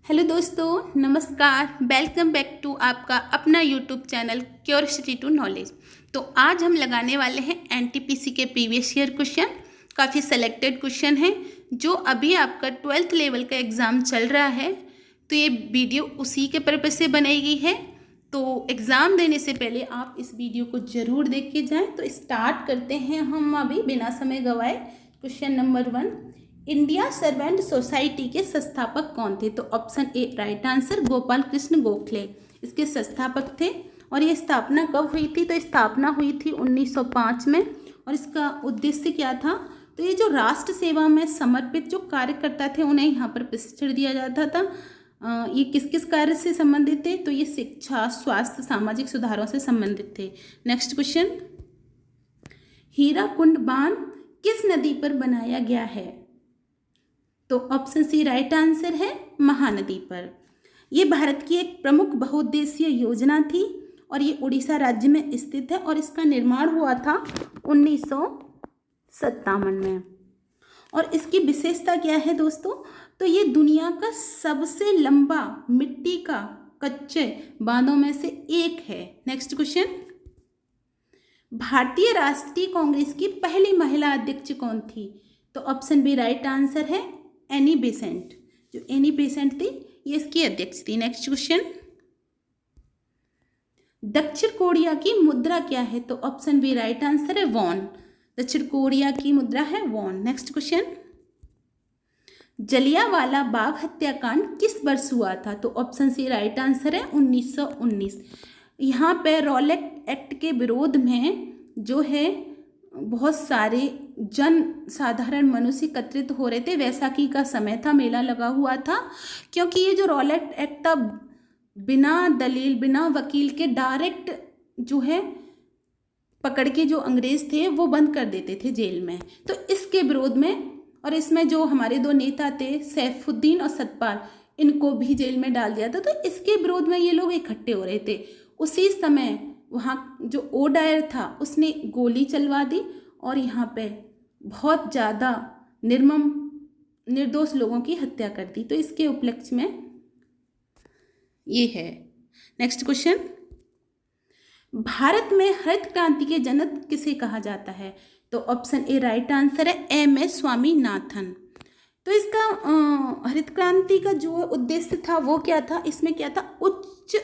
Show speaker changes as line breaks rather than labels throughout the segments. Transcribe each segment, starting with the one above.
Hello दोस्तों, नमस्कार। Welcome back to आपका अपना YouTube channel curiosity to knowledge. तो आज हम लगाने वाले हैं एनटीपीसी के प्रीवियस ईयर क्वेश्चन। काफ़ी सेलेक्टेड क्वेश्चन हैं जो अभी आपका 12th लेवल का एग्ज़ाम चल रहा है, तो ये वीडियो उसी के पर्पज़ से बनाई गई है। तो एग्ज़ाम देने से पहले आप इस वीडियो को ज़रूर देख के जाएँ। तो स्टार्ट करते हैं हम अभी बिना समय गंवाए। Question number 1, India servant society के संस्थापक कौन थे? तो option A right answer, Gopal Krishna Gokhale इसके संस्थापक थे। और ये स्थापना कब हुई थी? तो स्थापना हुई थी 1905 में। और इसका उद्देश्य क्या था? तो ये जो राष्ट्र सेवा में समर्पित जो कार्यकर्ता थे उन्हें यहाँ पर प्रशिक्षण दिया जाता था। ये किस किस कार्य से संबंधित थे? तो ये शिक्षा, स्वास्थ्य, सामाजिक सुधारों से संबंधित थे। नेक्स्ट क्वेश्चन, हीराकुंड बांध किस नदी पर बनाया गया है? तो ऑप्शन सी राइट आंसर है, महानदी पर। ये भारत की एक प्रमुख बहुउद्देशीय योजना थी और ये उड़ीसा राज्य में स्थित है और इसका निर्माण हुआ था 1957 में। और इसकी विशेषता क्या है दोस्तों? तो ये दुनिया का सबसे लंबा मिट्टी का कच्चे बांधों में से एक है। नेक्स्ट क्वेश्चन, भारतीय राष्ट्रीय कांग्रेस की पहली महिला अध्यक्ष कौन थी? तो ऑप्शन बी राइट आंसर है, एनी बेसेंट। जो एनी बेसेंट थी ये इसकी अध्यक्ष थी। नेक्स्ट क्वेश्चन, दक्षिण कोरिया की मुद्रा क्या है? तो ऑप्शन बी राइट आंसर है, वॉन। दक्षिण कोरिया की मुद्रा है von. Next question, Jallianwala Bagh हत्याकांड किस वर्ष हुआ था? तो ऑप्शन सी राइट आंसर है, 1919। यहाँ पे रॉलेट एक्ट के विरोध में जो है बहुत सारे जन साधारण मनुष्य एकत्रित हो रहे थे। वैसाखी का समय था, मेला लगा हुआ था, क्योंकि ये जो रॉलेट एक्ट था बिना दलील बिना वकील के डायरेक्ट जो है पकड़ के जो अंग्रेज थे वो बंद कर देते थे जेल में। तो इसके विरोध में, और इसमें जो हमारे दो नेता थे सैफुद्दीन और सतपाल, इनको भी जेल में डाल दिया था। तो इसके विरोध में ये लोग इकट्ठे हो रहे थे। उसी समय वहाँ जो ओडायर था उसने गोली चलवा दी और यहाँ पे बहुत ज़्यादा निर्दोष लोगों की हत्या कर दी। तो इसके उपलक्ष्य में ये है। नेक्स्ट क्वेश्चन, भारत में हरित क्रांति के जनक किसे कहा जाता है? तो ऑप्शन ए राइट आंसर है, एम.एस. स्वामीनाथन। तो इसका हरित क्रांति का जो उद्देश्य था वो क्या था? इसमें क्या था? उच्च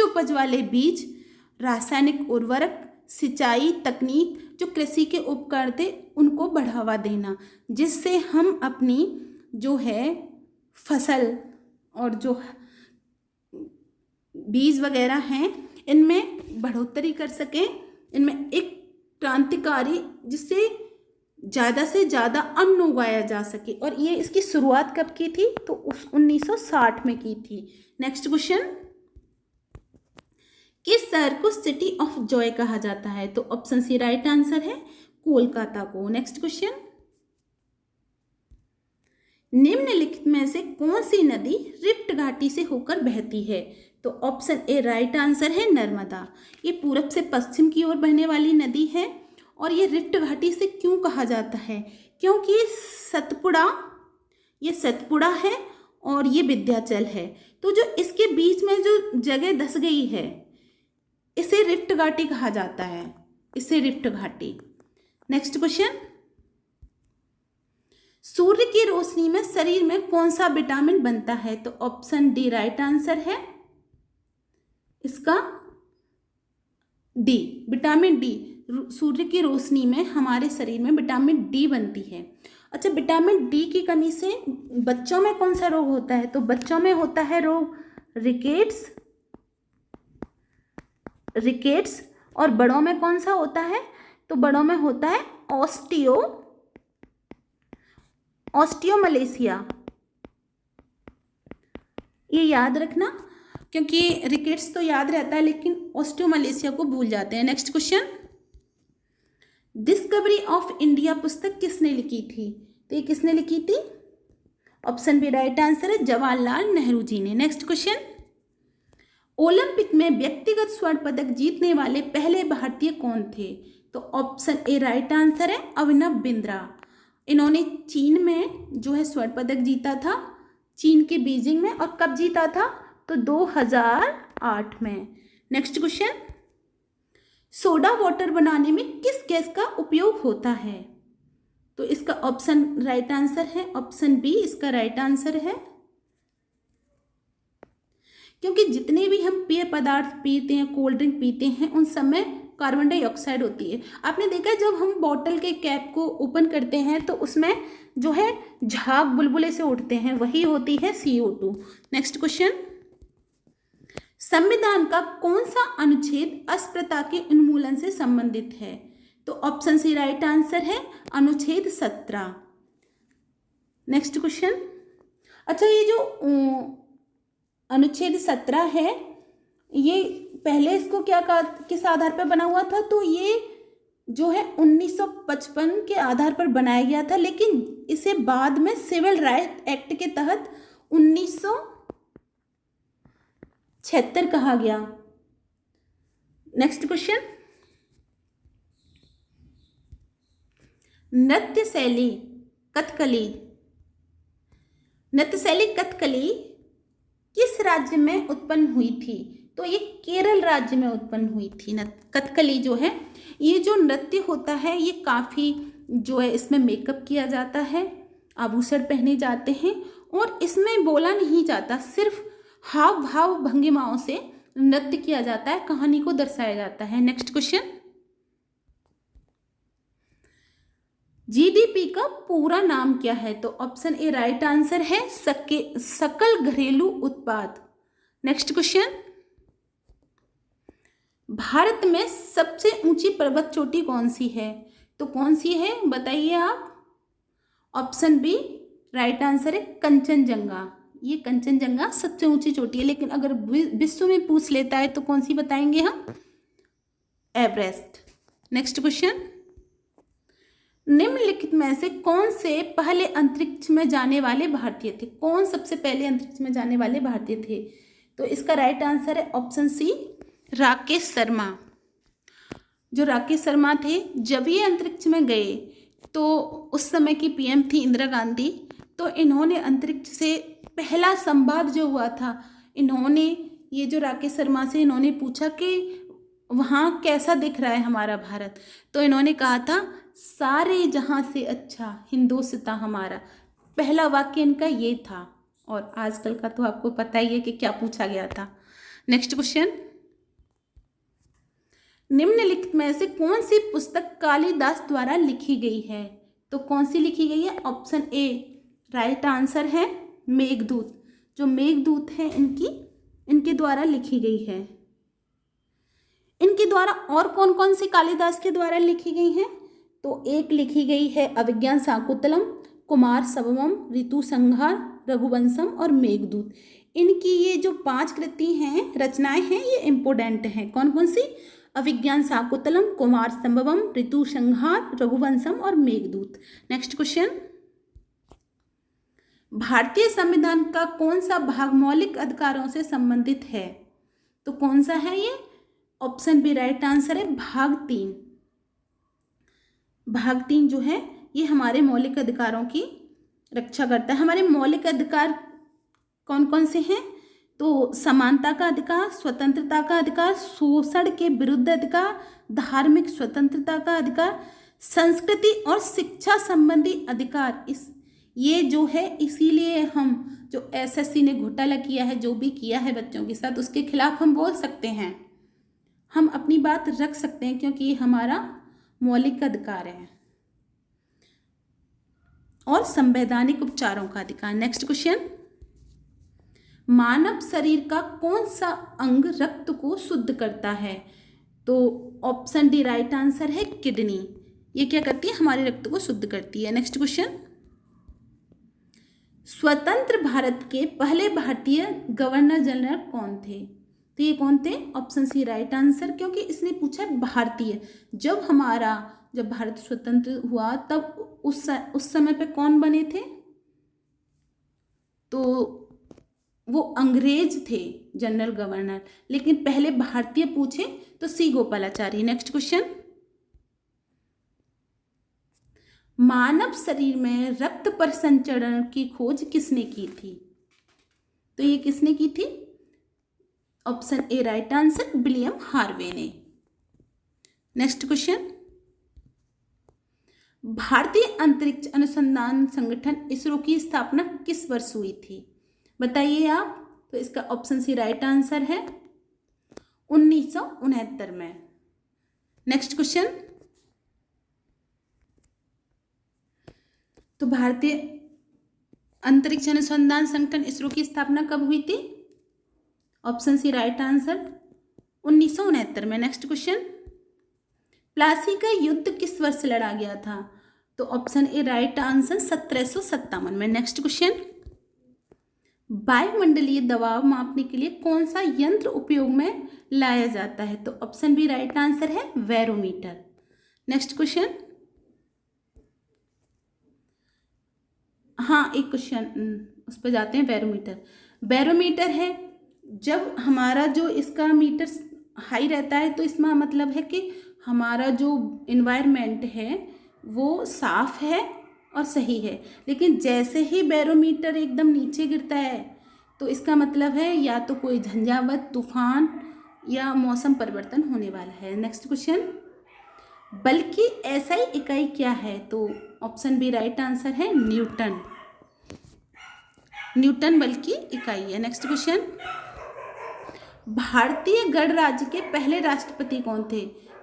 उपज वाले बीज, रासायनिक उर्वरक, सिंचाई तकनीक, जो कृषि के उपकरण थे उनको बढ़ावा देना, जिससे हम अपनी जो है फसल और जो बीज वगैरह हैं इनमें बढ़ोतरी कर सकें। इनमें एक क्रांतिकारी जिससे ज़्यादा से ज़्यादा अन्न उगाया जा सके। और ये इसकी शुरुआत कब की थी? तो 1960 में की थी। नेक्स्ट क्वेश्चन, किस शहर को सिटी ऑफ जॉय कहा जाता है? तो ऑप्शन सी राइट आंसर है, कोलकाता को। नेक्स्ट क्वेश्चन, निम्नलिखित में से कौन सी नदी रिफ्ट घाटी से होकर बहती है? तो ऑप्शन ए राइट आंसर है, नर्मदा। ये पूरब से पश्चिम की ओर बहने वाली नदी है। और ये रिफ्ट घाटी से क्यों कहा जाता है? क्योंकि ये सतपुड़ा है और ये विंध्याचल है। तो जो इसके बीच में जो जगह धस गई है इसे रिफ्ट घाटी कहा जाता है, इसे रिफ्ट घाटी। नेक्स्ट क्वेश्चन, सूर्य की रोशनी में शरीर में कौन सा विटामिन बनता है? तो ऑप्शन डी राइट आंसर है, इसका डी, विटामिन डी। सूर्य की रोशनी में हमारे शरीर में विटामिन डी बनती है। अच्छा, विटामिन डी की कमी से बच्चों में कौन सा रोग होता है? तो बच्चों में होता है रोग रिकेट्स। और बड़ों में कौन सा होता है? तो बड़ों में होता है ऑस्टियोमलेशिया। ये याद रखना, क्योंकि रिकेट्स तो याद रहता है लेकिन ऑस्टियोमलेशिया को भूल जाते हैं। Next question, discovery of India पुस्तक किसने लिखी थी? तो ये किसने लिखी थी? ऑप्शन बी राइट आंसर है, जवाहरलाल नेहरू जी ने। नेक्स्ट क्वेश्चन, ओलंपिक में व्यक्तिगत स्वर्ण पदक जीतने वाले पहले भारतीय कौन थे? तो ऑप्शन ए राइट आंसर है, अभिनव बिंद्रा। इन्होंने चीन में जो है स्वर्ण पदक जीता था चीन के बीजिंग में। और कब जीता था? तो 2008 में। नेक्स्ट क्वेश्चन, सोडा वाटर बनाने में किस गैस का उपयोग होता है? तो इसका ऑप्शन राइट आंसर है ऑप्शन बी, इसका राइट आंसर है। क्योंकि जितने भी हम पेय पदार्थ पीते हैं, कोल्ड ड्रिंक पीते हैं, उन सब में कार्बन डाइऑक्साइड होती है। आपने देखा है जब हम बॉटल के कैप को ओपन करते हैं तो उसमें जो है झाग बुलबुले से उठते हैं, वही होती है CO2। नेक्स्ट क्वेश्चन, संविधान का कौन सा अनुच्छेद अस्पृश्यता के उन्मूलन से संबंधित है? तो ऑप्शन सी राइट आंसर है, अनुच्छेद 17। नेक्स्ट क्वेश्चन, अच्छा ये जो अनुच्छेद 17 है, ये पहले इसको क्या किस आधार पर बना हुआ था? तो ये जो है 1955 के आधार पर बनाया गया था, लेकिन इसे बाद में सिविल राइट एक्ट के तहत 1976 कहा गया। नेक्स्ट क्वेश्चन, नृत्य शैली कथकली किस राज्य में उत्पन्न हुई थी? तो ये केरल राज्य में उत्पन्न हुई थी। कथकली जो है, ये जो नृत्य होता है, ये काफ़ी जो है इसमें मेकअप किया जाता है, आभूषण पहने जाते हैं और इसमें बोला नहीं जाता, सिर्फ हाव भाव भंगिमाओं से नृत्य किया जाता है, कहानी को दर्शाया जाता है। नेक्स्ट क्वेश्चन, GDP का पूरा नाम क्या है? तो ऑप्शन ए राइट आंसर है, सकल घरेलू उत्पाद। नेक्स्ट क्वेश्चन, भारत में सबसे ऊंची पर्वत चोटी कौन सी है? तो कौन सी है बताइए आप? ऑप्शन बी राइट आंसर है, कंचनजंगा। ये कंचनजंगा सबसे ऊंची चोटी है, लेकिन अगर विश्व में पूछ लेता है तो कौन सी बताएंगे हम? एवरेस्ट। नेक्स्ट क्वेश्चन, निम्नलिखित में से कौन से पहले अंतरिक्ष में जाने वाले भारतीय थे? कौन सबसे पहले अंतरिक्ष में जाने वाले भारतीय थे? तो इसका राइट आंसर है ऑप्शन सी, राकेश शर्मा। जो राकेश शर्मा थे, जब ये अंतरिक्ष में गए तो उस समय की PM थी इंदिरा गांधी। तो इन्होंने अंतरिक्ष से पहला संवाद जो हुआ था, इन्होंने ये जो राकेश शर्मा से इन्होंने पूछा कि वहाँ कैसा दिख रहा है हमारा भारत? तो इन्होंने कहा था, सारे जहाँ से अच्छा हिंदुस्तान हमारा। पहला वाक्य इनका ये था। और आजकल का तो आपको पता ही है कि क्या पूछा गया था। नेक्स्ट क्वेश्चन, निम्नलिखित में से कौन सी पुस्तक कालिदास द्वारा लिखी गई है? तो कौन सी लिखी गई है? ऑप्शन ए राइट आंसर है, मेघदूत। जो मेघदूत है इनके द्वारा लिखी गई है। इनके द्वारा और कौन कौन सी कालिदास के द्वारा लिखी गई हैं? तो एक लिखी गई है अभिज्ञान शाकुंतलम, कुमार संभवम, ऋतु संहार, रघुवंशम और मेघदूत। इनकी ये जो 5 कृति हैं, रचनाएं हैं, ये इम्पोर्टेंट हैं। कौन कौन सी? अभिज्ञान शाकुंतलम, कुमार संभवम, ऋतु संहार, रघुवंशम और मेघदूत। नेक्स्ट क्वेश्चन, भारतीय संविधान का कौन सा भाग मौलिक अधिकारों से संबंधित है? तो कौन सा है ये? ऑप्शन बी राइट आंसर है, भाग 3। भाग 3 जो है ये हमारे मौलिक अधिकारों की रक्षा करता है। हमारे मौलिक अधिकार कौन कौन से हैं? तो समानता का अधिकार, स्वतंत्रता का अधिकार, शोषण के विरुद्ध अधिकार, धार्मिक स्वतंत्रता का अधिकार, संस्कृति और शिक्षा संबंधी अधिकार। ये जो है, इसीलिए हम जो SSC ने घोटाला किया है, जो भी किया है बच्चों के साथ, उसके खिलाफ हम बोल सकते हैं, हम अपनी बात रख सकते हैं, क्योंकि ये हमारा मौलिक अधिकार है। और संवैधानिक उपचारों का अधिकार। नेक्स्ट क्वेश्चन, मानव शरीर का कौन सा अंग रक्त को शुद्ध करता है? तो ऑप्शन डी राइट आंसर है, किडनी। ये क्या करती है? हमारे रक्त को शुद्ध करती है। नेक्स्ट क्वेश्चन, स्वतंत्र भारत के पहले भारतीय गवर्नर जनरल कौन थे? तो ये कौन थे? ऑप्शन सी राइट आंसर, क्योंकि इसने पूछा भारतीय। जब भारत स्वतंत्र हुआ तब उस समय पे कौन बने थे? तो वो अंग्रेज थे जनरल गवर्नर, लेकिन पहले भारतीय पूछे तो C गोपालाचारी। नेक्स्ट क्वेश्चन, मानव शरीर में रक्त परिसंचरण की खोज किसने की थी? तो ये किसने की थी? Option A right answer, William Harvey ने। नेक्स्ट क्वेश्चन, भारतीय अंतरिक्ष अनुसंधान संगठन इसरो की स्थापना किस वर्ष हुई थी? बताइए आप। तो इसका ऑप्शन सी राइट आंसर है 1969 में। नेक्स्ट क्वेश्चन, तो भारतीय अंतरिक्ष अनुसंधान संगठन इसरो की स्थापना कब हुई थी? ऑप्शन सी राइट आंसर 1969 में। नेक्स्ट क्वेश्चन, प्लासी का युद्ध किस वर्ष लड़ा गया था? तो ऑप्शन ए राइट आंसर 1757 में। नेक्स्ट क्वेश्चन, वायुमंडलीय दबाव मापने के लिए कौन सा यंत्र उपयोग में लाया जाता है? तो ऑप्शन बी राइट आंसर है बैरोमीटर। नेक्स्ट क्वेश्चन, हाँ एक क्वेश्चन उस पर जाते हैं। बैरोमीटर, बैरोमीटर है जब हमारा जो इसका मीटर हाई रहता है तो इसमें मतलब है कि हमारा जो इन्वायरमेंट है वो साफ है और सही है, लेकिन जैसे ही बैरोमीटर एकदम नीचे गिरता है तो इसका मतलब है या तो कोई झंझावात, तूफान या मौसम परिवर्तन होने वाला है। नेक्स्ट क्वेश्चन, बल्कि एसआई इकाई क्या है? तो ऑप्शन बी राइट आंसर है न्यूटन। न्यूटन बल्कि इकाई है। नेक्स्ट क्वेश्चन, भारतीय गणराज्य के पहले राष्ट्रपति कौन थे?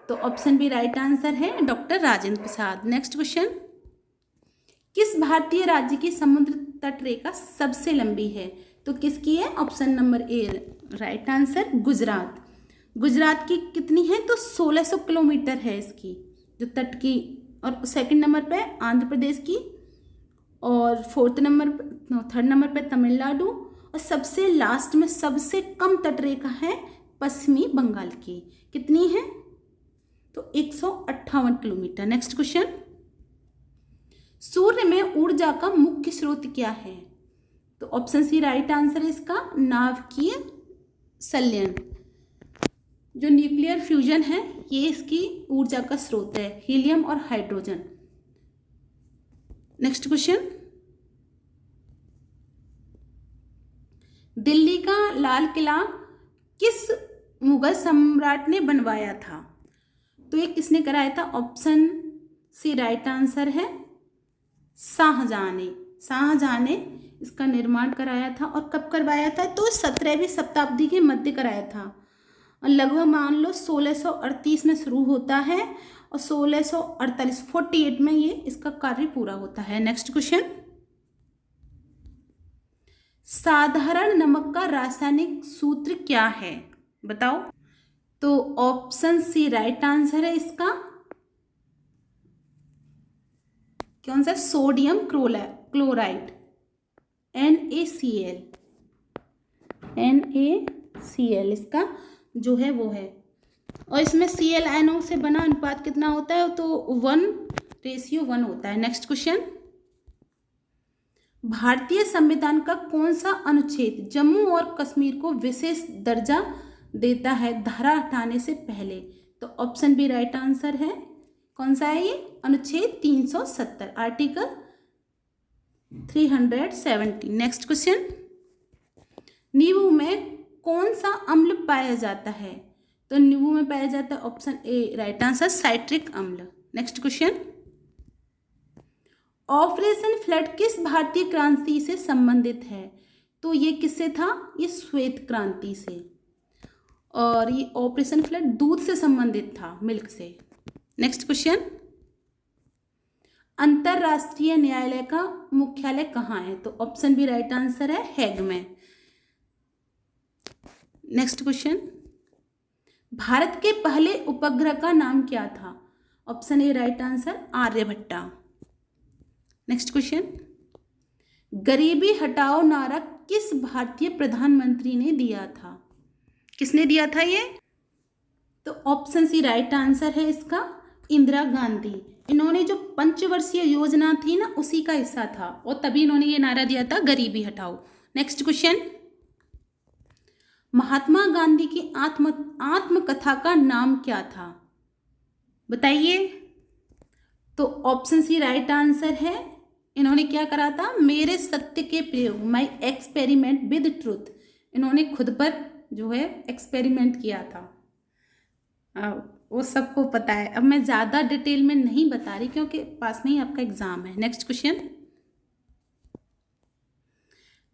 तो ऑप्शन बी राइट आंसर है doctor Rajendra Prasad. Next question, किस भारतीय राज्य की समुद्र तट रेखा सबसे लंबी है? तो किसकी है? Option number A right answer Gujarat. Gujarat की कितनी है? तो 1600 किलोमीटर है इसकी जो तट की। और सेकंड नंबर पे आंध्र प्रदेश की, और थर्ड नंबर पे तमिलनाडु, और सबसे लास्ट में सबसे कम तट रेखा है पश्चिमी बंगाल की। कितनी है? तो 158 किलोमीटर। नेक्स्ट क्वेश्चन, सूर्य में ऊर्जा का मुख्य स्रोत क्या है? तो ऑप्शन सी राइट आंसर है इसका नाभिकीय संलयन। जो न्यूक्लियर फ्यूजन है ये इसकी ऊर्जा का स्रोत है, हीलियम और हाइड्रोजन। नेक्स्ट क्वेश्चन, दिल्ली का लाल किला किस मुगल सम्राट ने बनवाया था? तो ये किसने कराया था? ऑप्शन सी राइट आंसर है शाहजहां ने। शाहजहां ने इसका निर्माण कराया था। और कब करवाया था? तो 17वीं शताब्दी के मध्य कराया था। और लगभग मान लो 1638 में शुरू होता है और 1648 में ये इसका कार्य पूरा होता है। नेक्स्ट क्वेश्चन, साधारण नमक का रासायनिक सूत्र क्या है? बताओ। तो ऑप्शन सी राइट आंसर है इसका कौन सा? Sodium chloride, NaCl। NaCl इसका जो है वो है। और इसमें ClNO से बना अनुपात कितना होता है? तो 1:1 होता है। नेक्स्ट क्वेश्चन, भारतीय संविधान का कौन सा अनुच्छेद जम्मू और कश्मीर को विशेष दर्जा देता है धारा हटाने से पहले? तो ऑप्शन बी राइट आंसर है। कौन सा है ये? अनुच्छेद 370, आर्टिकल 370। नेक्स्ट क्वेश्चन, नींबू में कौन सा अम्ल पाया जाता है? तो नींबू में पाया जाता है option A right answer citric अम्ल। नेक्स्ट क्वेश्चन, ऑपरेशन फ्लड किस भारतीय क्रांति से संबंधित है? तो ये किससे था? ये श्वेत क्रांति से। और ये ऑपरेशन फ्लड दूध से संबंधित था, मिल्क से। नेक्स्ट क्वेश्चन, अंतरराष्ट्रीय न्यायालय का मुख्यालय कहाँ है? तो ऑप्शन बी राइट आंसर है हैग में। नेक्स्ट क्वेश्चन, भारत के पहले उपग्रह का नाम क्या था? Option A right answer Aryabhata. Next question, गरीबी हटाओ नारा किस भारतीय प्रधानमंत्री ने दिया था? किसने दिया था ये? तो ऑप्शन सी राइट आंसर है इसका इंदिरा गांधी। इन्होंने जो पंचवर्षीय योजना थी ना उसी का हिस्सा था और तभी इन्होंने ये नारा दिया था गरीबी हटाओ। नेक्स्ट क्वेश्चन, महात्मा गांधी की आत्मकथा का नाम क्या था? बताइए। तो ऑप्शन सी राइट आंसर है इन्होंने क्या करा था, मेरे सत्य के प्रयोग, माई एक्सपेरिमेंट विद ट्रूथ, इन्होंने खुद पर जो है एक्सपेरिमेंट किया था। वो सबको पता है। अब मैं ज़्यादा डिटेल में नहीं बता रही क्योंकि पास में ही आपका एग्जाम है। नेक्स्ट क्वेश्चन,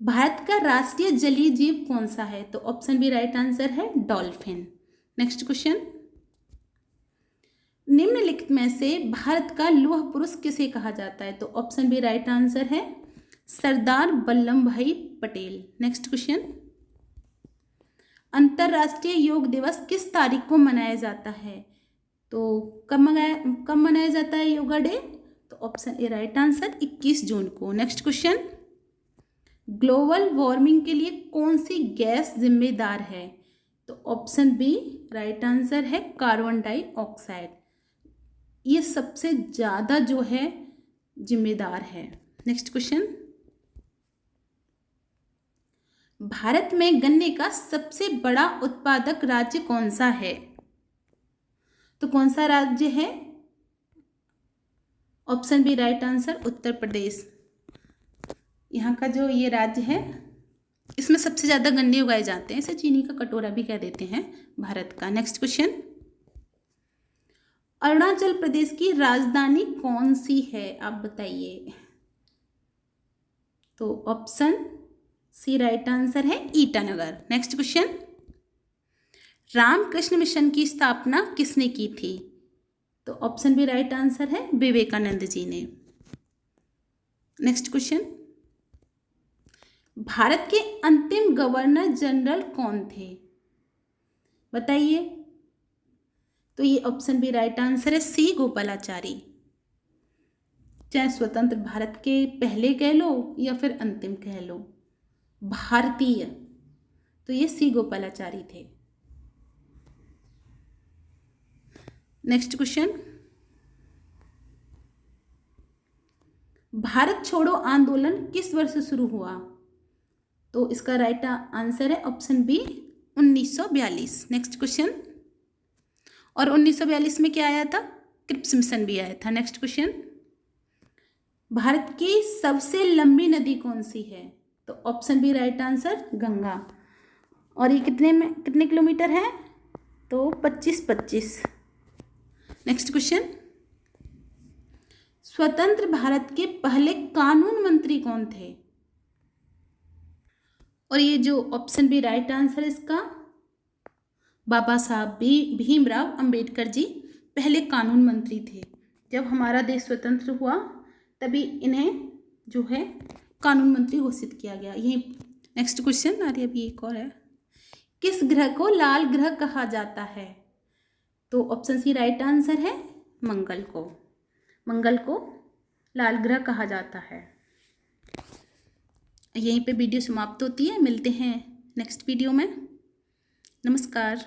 भारत का राष्ट्रीय जलीय जीव कौन सा है? तो ऑप्शन बी राइट आंसर है डॉल्फिन। नेक्स्ट क्वेश्चन, निम्नलिखित में से भारत का लौह पुरुष किसे कहा जाता है? तो ऑप्शन बी राइट आंसर है सरदार वल्लभ भाई पटेल। नेक्स्ट क्वेश्चन, अंतर्राष्ट्रीय योग दिवस किस तारीख को मनाया जाता है? तो कब मनाया जाता है योगा डे? तो ऑप्शन ए राइट आंसर 21 जून को। नेक्स्ट क्वेश्चन, ग्लोबल वार्मिंग के लिए कौन सी गैस जिम्मेदार है? तो ऑप्शन बी राइट आंसर है कार्बन डाइऑक्साइड। ये सबसे ज़्यादा जो है जिम्मेदार है। नेक्स्ट क्वेश्चन, भारत में गन्ने का सबसे बड़ा उत्पादक राज्य कौन सा है? तो कौन सा राज्य है? Option B right answer Uttar Pradesh. यहाँ का जो ये राज्य है इसमें सबसे ज़्यादा गन्ने उगाए जाते हैं, इसे चीनी का कटोरा भी कह देते हैं भारत का। नेक्स्ट क्वेश्चन, अरुणाचल प्रदेश की राजधानी कौन सी है? आप बताइए। तो ऑप्शन सी राइट आंसर है ईटानगर। नेक्स्ट क्वेश्चन, रामकृष्ण मिशन की स्थापना किसने की थी? तो ऑप्शन बी राइट आंसर है विवेकानंद जी ने। नेक्स्ट क्वेश्चन, भारत के अंतिम गवर्नर जनरल कौन थे? बताइए। तो ये ऑप्शन बी राइट आंसर है सी गोपालाचारी। चाहे स्वतंत्र भारत के पहले कह लो या फिर अंतिम कह लो, भारतीय, तो ये सी गोपालाचारी थे। नेक्स्ट क्वेश्चन, भारत छोड़ो आंदोलन किस वर्ष शुरू हुआ? तो इसका राइट आंसर है ऑप्शन बी 1942। नेक्स्ट क्वेश्चन, और 1942 में क्या आया था? क्रिप्स मिशन भी आया था। नेक्स्ट क्वेश्चन, भारत की सबसे लंबी नदी कौन सी है? तो option B right answer Ganga. और ये कितने किलोमीटर है? तो 25। नेक्स्ट क्वेश्चन, स्वतंत्र भारत के पहले कानून मंत्री कौन थे? और ये जो ऑप्शन बी राइट आंसर है इसका बाबा साहब भीमराव अंबेडकर जी पहले कानून मंत्री थे। जब हमारा देश स्वतंत्र हुआ तभी इन्हें जो है कानून मंत्री घोषित किया गया। यही नेक्स्ट क्वेश्चन, अरे अभी एक और है, किस ग्रह को लाल ग्रह कहा जाता है? तो ऑप्शन सी राइट आंसर है मंगल को। मंगल को लाल ग्रह कहा जाता है। यहीं पे वीडियो समाप्त होती है। मिलते हैं नेक्स्ट वीडियो में। नमस्कार।